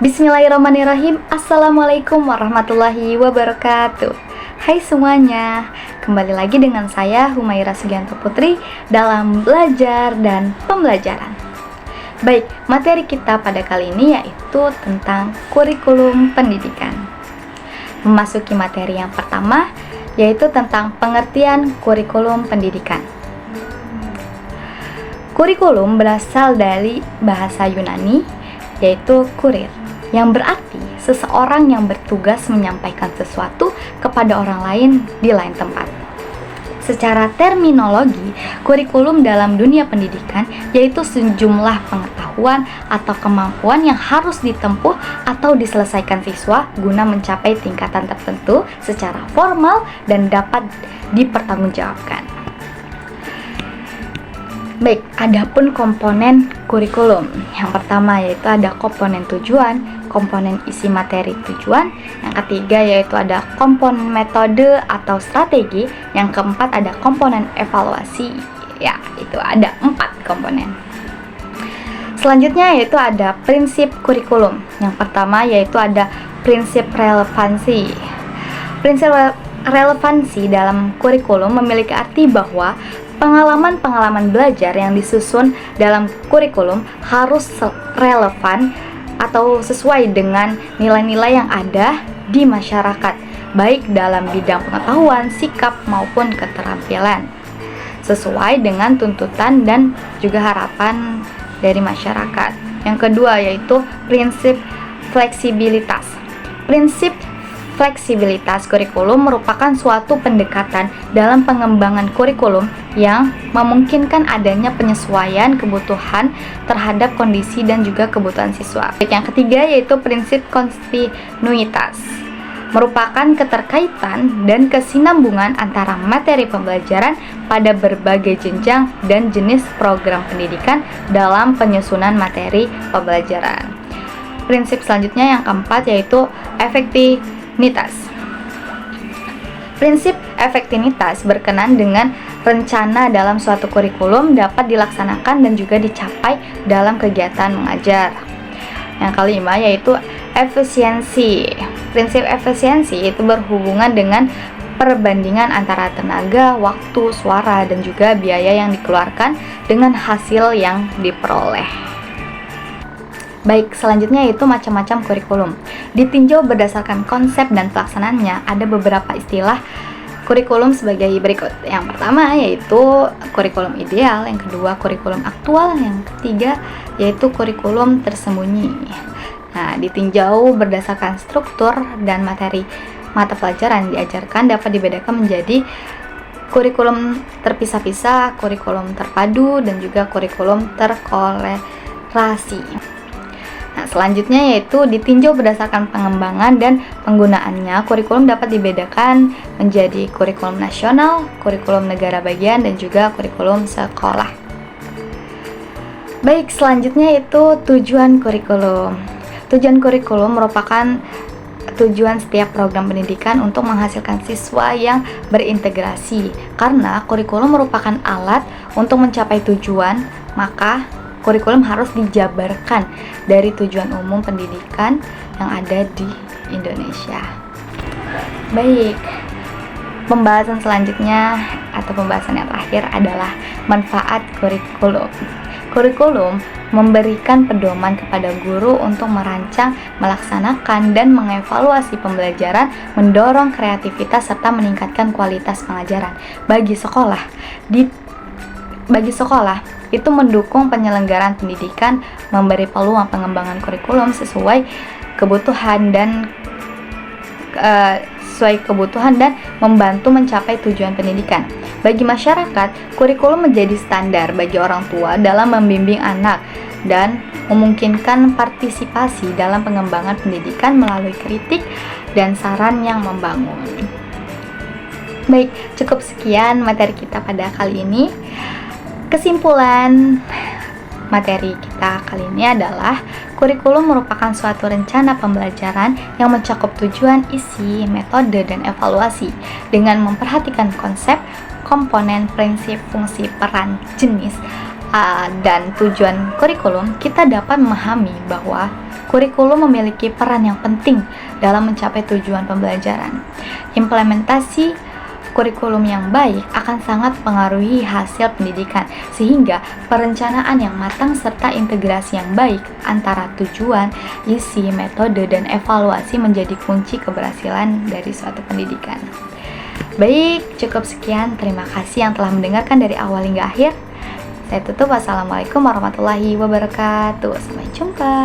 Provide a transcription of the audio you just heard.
Bismillahirrahmanirrahim. Assalamualaikum warahmatullahi wabarakatuh. Hai semuanya, kembali lagi dengan saya Humaira Sugianto Putri dalam belajar dan pembelajaran. Baik, materi kita pada kali ini yaitu tentang kurikulum pendidikan. Memasuki materi yang pertama yaitu tentang pengertian kurikulum pendidikan. Kurikulum berasal dari bahasa Yunani yaitu kurir, yang berarti seseorang yang bertugas menyampaikan sesuatu kepada orang lain di lain tempat. Secara terminologi, kurikulum dalam dunia pendidikan yaitu sejumlah pengetahuan atau kemampuan yang harus ditempuh atau diselesaikan siswa guna mencapai tingkatan tertentu secara formal dan dapat dipertanggungjawabkan. Baik, adapun komponen kurikulum. Yang pertama yaitu ada komponen tujuan, komponen isi materi tujuan. Yang ketiga yaitu ada komponen metode atau strategi. Yang keempat ada komponen evaluasi. Ya, itu ada 4 komponen. Selanjutnya yaitu ada prinsip kurikulum. Yang pertama yaitu ada prinsip relevansi. Prinsip relevansi dalam kurikulum memiliki arti bahwa pengalaman-pengalaman belajar yang disusun dalam kurikulum harus relevan atau sesuai dengan nilai-nilai yang ada di masyarakat, baik dalam bidang pengetahuan, sikap, maupun keterampilan, sesuai dengan tuntutan dan juga harapan dari masyarakat. Yang kedua yaitu prinsip fleksibilitas. Prinsip fleksibilitas kurikulum merupakan suatu pendekatan dalam pengembangan kurikulum yang memungkinkan adanya penyesuaian kebutuhan terhadap kondisi dan juga kebutuhan siswa. Yang ketiga yaitu prinsip kontinuitas, merupakan keterkaitan dan kesinambungan antara materi pembelajaran pada berbagai jenjang dan jenis program pendidikan dalam penyusunan materi pembelajaran. Prinsip selanjutnya yang keempat yaitu efektivitas. Prinsip efektivitas berkenan dengan rencana dalam suatu kurikulum dapat dilaksanakan dan juga dicapai dalam kegiatan mengajar. Yang kelima yaitu efisiensi. Prinsip efisiensi itu berhubungan dengan perbandingan antara tenaga, waktu, suara, dan juga biaya yang dikeluarkan dengan hasil yang diperoleh. Baik, selanjutnya yaitu macam-macam kurikulum. Ditinjau berdasarkan konsep dan pelaksanaannya, ada beberapa istilah kurikulum sebagai berikut. Yang pertama yaitu kurikulum ideal, yang kedua kurikulum aktual, yang ketiga yaitu kurikulum tersembunyi. Nah, ditinjau berdasarkan struktur dan materi mata pelajaran yang diajarkan dapat dibedakan menjadi kurikulum terpisah-pisah, kurikulum terpadu, dan juga kurikulum terkolerasi. Nah, selanjutnya yaitu ditinjau berdasarkan pengembangan dan penggunaannya. Kurikulum dapat dibedakan menjadi kurikulum nasional, kurikulum negara bagian, dan juga kurikulum sekolah. Baik, selanjutnya yaitu tujuan kurikulum. Tujuan kurikulum merupakan tujuan setiap program pendidikan untuk menghasilkan siswa yang berintegrasi. Karena kurikulum merupakan alat untuk mencapai tujuan, maka kurikulum harus dijabarkan dari tujuan umum pendidikan yang ada di Indonesia. Baik, pembahasan selanjutnya atau pembahasan yang terakhir adalah manfaat kurikulum. Kurikulum memberikan pedoman kepada guru untuk merancang, melaksanakan, dan mengevaluasi pembelajaran, mendorong kreativitas, serta meningkatkan kualitas pengajaran. Bagi sekolah, itu mendukung penyelenggaraan pendidikan, memberi peluang pengembangan kurikulum sesuai kebutuhan dan membantu mencapai tujuan pendidikan. Bagi masyarakat, kurikulum menjadi standar bagi orang tua dalam membimbing anak dan memungkinkan partisipasi dalam pengembangan pendidikan melalui kritik dan saran yang membangun. Baik, cukup sekian materi kita pada kali ini. Kesimpulan materi kita kali ini adalah kurikulum merupakan suatu rencana pembelajaran yang mencakup tujuan, isi, metode, dan evaluasi. Dengan memperhatikan konsep, komponen, prinsip, fungsi, peran, jenis, dan tujuan kurikulum, kita dapat memahami bahwa Kurikulum memiliki peran yang penting dalam mencapai tujuan pembelajaran. Implementasi kurikulum yang baik akan sangat mempengaruhi hasil pendidikan, sehingga perencanaan yang matang serta integrasi yang baik antara tujuan, isi, metode, dan evaluasi menjadi kunci keberhasilan dari suatu pendidikan. Baik, cukup sekian. Terima kasih yang telah mendengarkan dari awal hingga akhir. Saya tutup. Wassalamualaikum warahmatullahi wabarakatuh. Sampai jumpa.